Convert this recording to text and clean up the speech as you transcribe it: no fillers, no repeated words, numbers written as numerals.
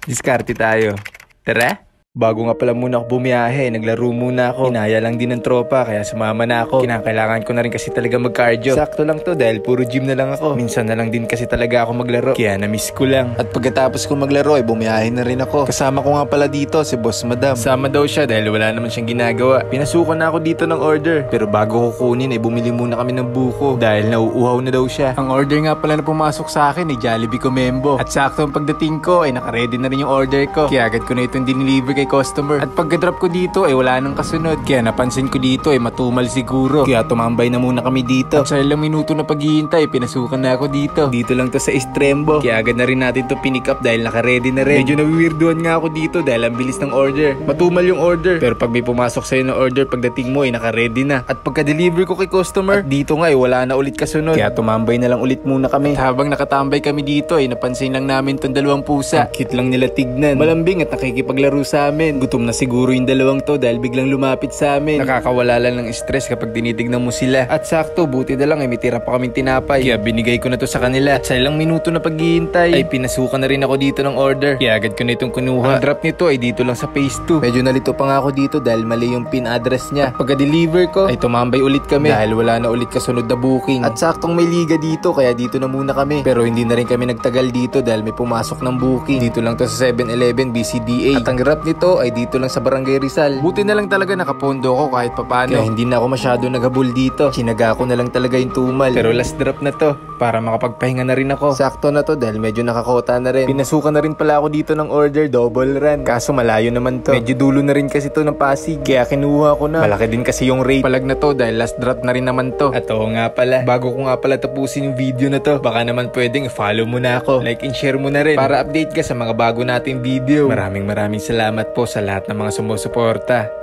Diskarte tayo. Tara? Bago nga pala muna ako bumiyahe, naglaro muna ako. Inaya lang din ng tropa, kaya sumama na ako. Kinakailangan ko na rin kasi talaga mag-cardio. Sakto lang to dahil puro gym na lang ako. Minsan na lang din kasi talaga ako maglaro, kaya na-miss ko lang. At pagkatapos ko maglaro ay bumiyahe na rin ako. Kasama ko nga pala dito si Boss Madam. Sama daw siya dahil wala naman siyang ginagawa. Pinasukan na ako dito ng order. Pero bago ko kunin ay bumili muna kami ng buko dahil nauuhaw na daw siya. Ang order nga pala na pumasok sa akin ay Jollibee Comembo. At sakto ang pagdating ko ay nakaredy na rin yung order ko. Kaya agad ko na itong diniliver kay customer. At pagka-drop ko dito ay wala nang kasunod. Kaya napansin ko dito ay matumal siguro. Kaya tumambay na muna kami dito. At sa ilang minuto na paghihintay, pinasukan na ako dito. Dito lang to sa Estrembo. Kaya agad na rin natin to pinick up dahil naka-ready na rin. Medyo nawiwirduhan nga ako dito dahil ang bilis ng order. Matumal yung order. Pero pag may pumasok sa'yo na order, pagdating mo ay naka-ready na. At pagka-deliver ko kay customer, at dito nga ay wala na ulit kasunod. Kaya tumambay na lang ulit muna kami. At habang nakatambay kami dito ay napansin lang namin tong dalawang pusa. Ang cute lang nila tignan. Malambing at nakikipaglaro sa amin. Gutom na siguro yung dalawang to dahil biglang lumapit sa amin. Nakakawala lang ng stress kapag tinitignan mo sila. At sakto, buti na lang ay may tira pa kaming tinapay. Kaya binigay ko na to sa kanila. At sa ilang minuto na paghihintay ay pinasukan na rin ako dito ng order. Kaya agad ko na itong kunuha. Ang drop nito ay dito lang sa phase 2. Medyo nalito pa nga ako dito dahil mali yung pin address niya. At pagka-deliver ko ay tumambay ulit kami dahil wala na ulit kasunod na booking. At saktong may liga dito kaya dito na muna kami. Pero hindi na rin kami nagtagal dito dahil may pumasok ng booking. Dito lang to sa 7-Eleven BCDA. At ang drop nito ay dito lang sa Barangay Rizal. Buti na lang talaga nakapondo ko kahit papano. Kaya hindi na ako masyado naghabol dito. Sinaga ko na lang talaga yung tumal. Pero last drop na to para makapagpahinga na rin ako. Sakto na to dahil medyo nakakota na rin. Pinasukan na rin pala ako dito ng order, double run. Kaso malayo naman to. Medyo dulo na rin kasi to ng Pasig. Kaya kinuha ko na. Malaki din kasi yung rate. Palag na to dahil last drop na rin naman to. At oo nga pala, bago ko nga pala tapusin yung video na to, baka naman pwedeng follow mo na ako. Like and share mo na rin para update ka sa mga bago nating video. Maraming salamat po sa lahat ng mga sumusuporta.